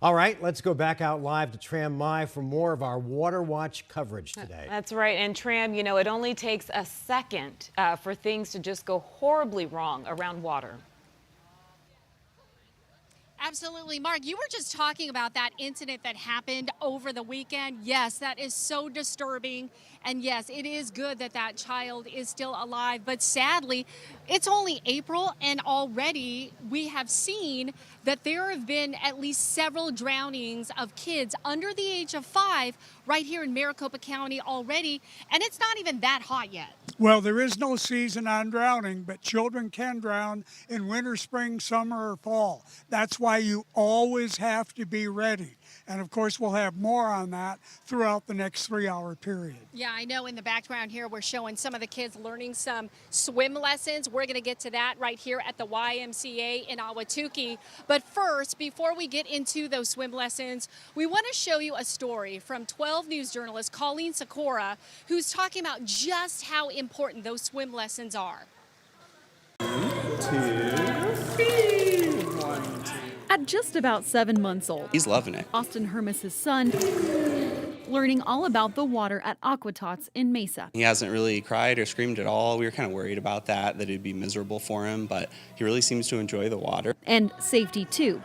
All right, let's go back out live to Tram Mai for more of our Water Watch coverage today. That's right. And Tram, you know, it only takes a second for things to just go horribly wrong around water. Absolutely. Mark, you were just talking about that incident that happened over the weekend. Yes, that is so disturbing. And yes, it is good that that child is still alive. But sadly, it's only April, and already we have seen that there have been at least several drownings of kids under the age of 5 right here in Maricopa County already. And it's not even that hot yet. Well, there is no season on drowning, but children can drown in winter, spring, summer, or fall. That's why you always have to be ready. And of course, we'll have more on that throughout the next 3-hour period. Yeah, I know in the background here, we're showing some of the kids learning some swim lessons. We're going to get to that right here at the YMCA in Ahwatukee. But first, before we get into those swim lessons, we want to show you a story from 12 News journalist Colleen Sikora, who's talking about just how important those swim lessons are. 2, 3. 1, 2. At just about 7 months old, He's loving it. Austin Hermes' son, learning all about the water at Aquatots in Mesa. He hasn't really cried or screamed at all. We were kind of worried about that it'd be miserable for him, but he really seems to enjoy the water. And safety too.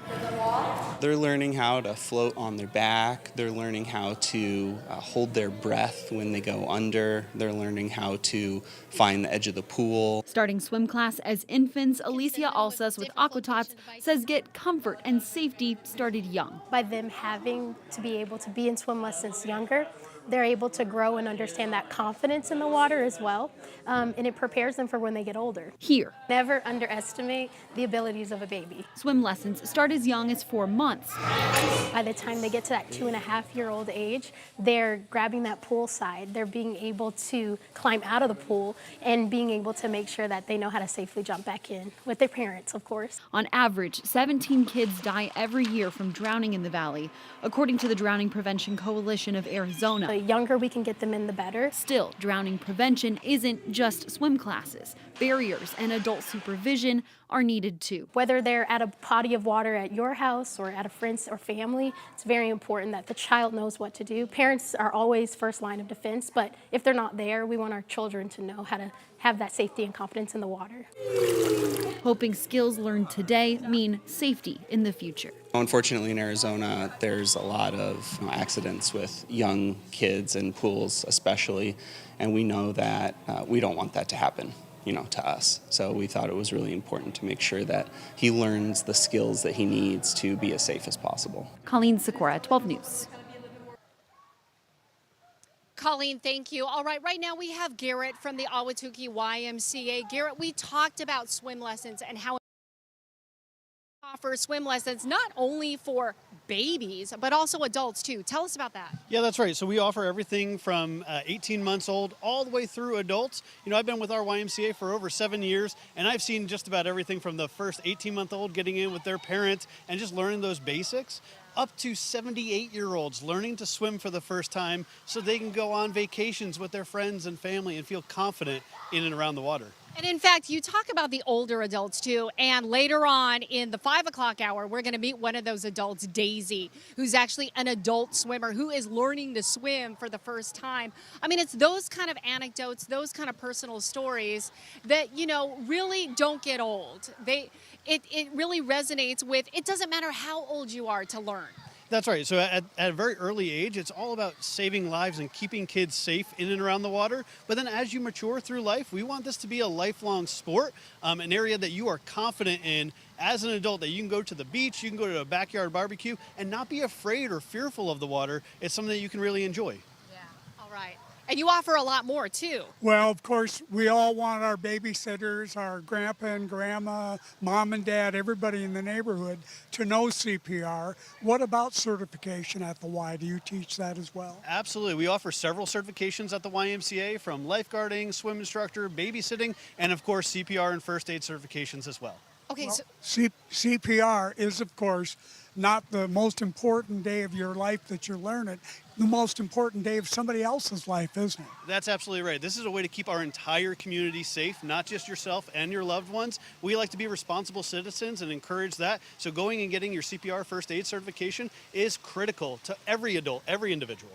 They're learning how to float on their back. They're learning how to hold their breath when they go under. They're learning how to find the edge of the pool. Starting swim class as infants, Alicia Alsas with Aquatots says get comfort and safety started young. By them having to be able to be in swim lessons younger, they're able to grow and understand that confidence in the water as well, and it prepares them for when they get older. Here, Never underestimate the abilities of a baby. swim lessons start as young as 4 months. By the time they get to that 2.5-year-old age, they're grabbing that pool side. They're being able to climb out of the pool and being able to make sure that they know how to safely jump back in with their parents, of course. On average, 17 kids die every year from drowning in the valley, according to the Drowning Prevention Coalition of Arizona. The younger we can get them in, the better. Still, drowning prevention isn't just swim classes. Barriers and adult supervision are needed too. Whether they're at a body of water at your house or at a friend's or family, it's very important that the child knows what to do. Parents are always first line of defense, but if they're not there, we want our children to know how to have that safety and confidence in the water. Hoping skills learned today mean safety in the future. Unfortunately, in Arizona, there's a lot of accidents with young kids and pools especially, and we know that we don't want that to happen, to us. So we thought it was really important to make sure that he learns the skills that he needs to be as safe as possible. Colleen Sikora, 12 News. Colleen, thank you. All right, right now we have Garrett from the Ahwatukee YMCA. Garrett, we talked about swim lessons and how offer swim lessons not only for babies, but also adults too. Tell us about that. Yeah, that's right. So we offer everything from 18 months old all the way through adults. I've been with our YMCA for over 7 years, and I've seen just about everything from the first 18-month-old getting in with their parents and just learning those basics, up to 78-year-olds learning to swim for the first time so they can go on vacations with their friends and family and feel confident in and around the water. And in fact, you talk about the older adults too. And later on in the 5 o'clock hour, we're going to meet one of those adults, Daisy, who's actually an adult swimmer who is learning to swim for the first time. I mean, it's those kind of anecdotes, those kind of personal stories that, really don't get old. It really resonates with, it doesn't matter how old you are to learn. That's right. So at a very early age, it's all about saving lives and keeping kids safe in and around the water. But then as you mature through life, we want this to be a lifelong sport, an area that you are confident in as an adult, that you can go to the beach, you can go to a backyard barbecue and not be afraid or fearful of the water. It's something that you can really enjoy. Yeah. All right. And you offer a lot more too. Well, of course, we all want our babysitters, our grandpa and grandma, mom and dad, everybody in the neighborhood to know CPR. What about certification at the Y? Do you teach that as well? Absolutely. We offer several certifications at the YMCA, from lifeguarding, swim instructor, babysitting, and of course CPR and first aid certifications as well. Okay, Well, so CPR is, of course, not the most important day of your life that you learn it, the most important day of somebody else's life, isn't it? That's absolutely right. This is a way to keep our entire community safe, not just yourself and your loved ones. We like to be responsible citizens and encourage that. So going and getting your CPR first aid certification is critical to every adult, every individual.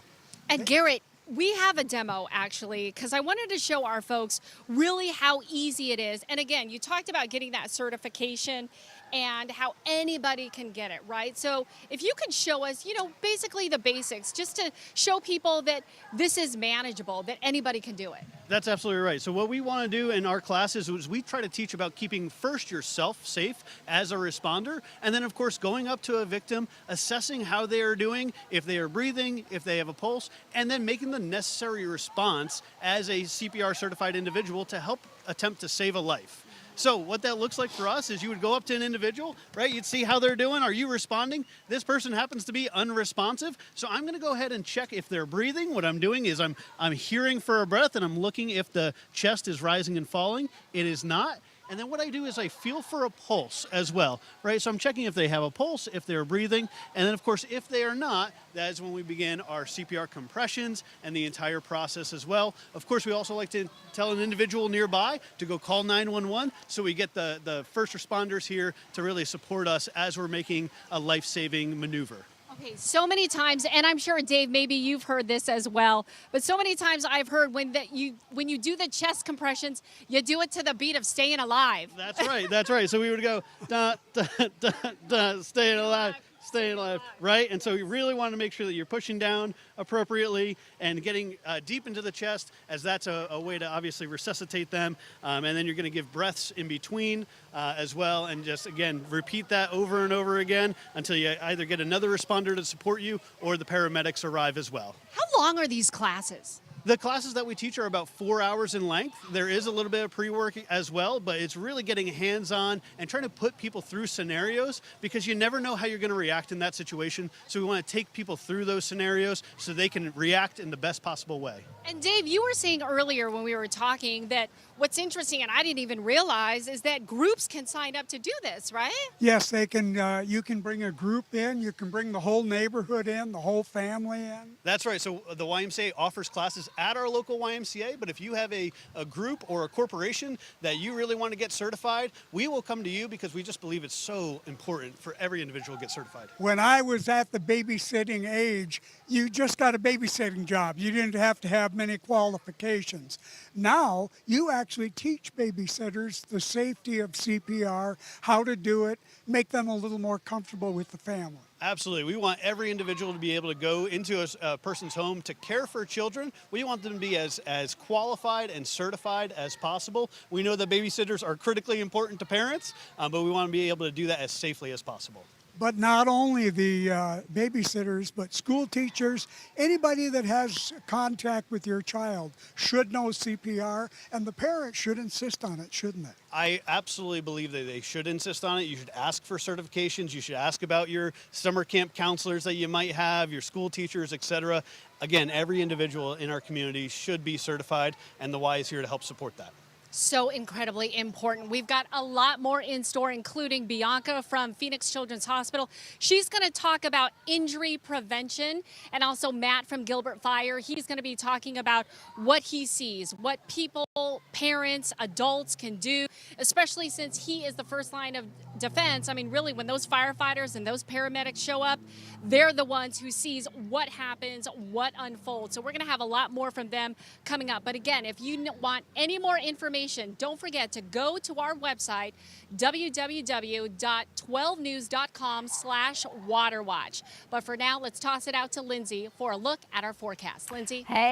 And Garrett, we have a demo actually, because I wanted to show our folks really how easy it is. And again, you talked about getting that certification and how anybody can get it, right? So if you could show us, basically the basics, just to show people that this is manageable, that anybody can do it. That's absolutely right. So what we want to do in our classes is we try to teach about keeping first yourself safe as a responder, and then of course going up to a victim, assessing how they are doing, if they are breathing, if they have a pulse, and then making the necessary response as a CPR certified individual to help attempt to save a life. So what that looks like for us is you would go up to an individual, right? You'd see how they're doing. Are you responding? This person happens to be unresponsive. So I'm going to go ahead and check if they're breathing. What I'm doing is I'm hearing for a breath, and I'm looking if the chest is rising and falling. It is not. And then what I do is I feel for a pulse as well, right? So I'm checking if they have a pulse, if they're breathing. And then, of course, if they are not, that is when we begin our CPR compressions and the entire process as well. Of course, we also like to tell an individual nearby to go call 911, so we get the first responders here to really support us as we're making a life-saving maneuver. Okay, so many times, and I'm sure, Dave, maybe you've heard this as well, but so many times I've heard when you do the chest compressions, you do it to the beat of Staying Alive. That's right, that's right. So we would go, da, da, da, da, staying alive. Staying alive, right? And so you really want to make sure that you're pushing down appropriately and getting deep into the chest, as that's a way to obviously resuscitate them. And then you're going to give breaths in between as well, and just, again, repeat that over and over again until you either get another responder to support you or the paramedics arrive as well. How long are these classes? The classes that we teach are about 4 hours in length. There is a little bit of pre-work as well, but it's really getting hands-on and trying to put people through scenarios, because you never know how you're going to react in that situation. So we want to take people through those scenarios so they can react in the best possible way. And Dave, you were saying earlier when we were talking that what's interesting, and I didn't even realize, is that groups can sign up to do this, right? Yes, they can. You can bring a group in. You can bring the whole neighborhood in, the whole family in. That's right. So the YMCA offers classes at our local YMCA, but if you have a group or a corporation that you really want to get certified, we will come to you, because we just believe it's so important for every individual to get certified. When I was at the babysitting age, you just got a babysitting job. You didn't have to have many qualifications. Now, you actually teach babysitters the safety of CPR, how to do it, make them a little more comfortable with the family. Absolutely. We want every individual to be able to go into a person's home to care for children. We want them to be as qualified and certified as possible. We know that babysitters are critically important to parents, but we want to be able to do that as safely as possible. But not only the babysitters, but school teachers, anybody that has contact with your child should know CPR, and the parents should insist on it, shouldn't they? I absolutely believe that they should insist on it. You should ask for certifications. You should ask about your summer camp counselors that you might have, your school teachers, etc. Again, every individual in our community should be certified, and the Y is here to help support that. So incredibly important. We've got a lot more in store, including Bianca from Phoenix Children's Hospital. She's going to talk about injury prevention, and also Matt from Gilbert Fire. He's going to be talking about what he sees, what people, parents, adults can do, especially since he is the first line of defense. I mean, really, when those firefighters and those paramedics show up, they're the ones who sees what happens, what unfolds. So we're going to have a lot more from them coming up. But again, if you want any more information, don't forget to go to our website, www.12news.com/waterwatch. But for now, let's toss it out to Lindsay for a look at our forecast. Lindsay. Hey.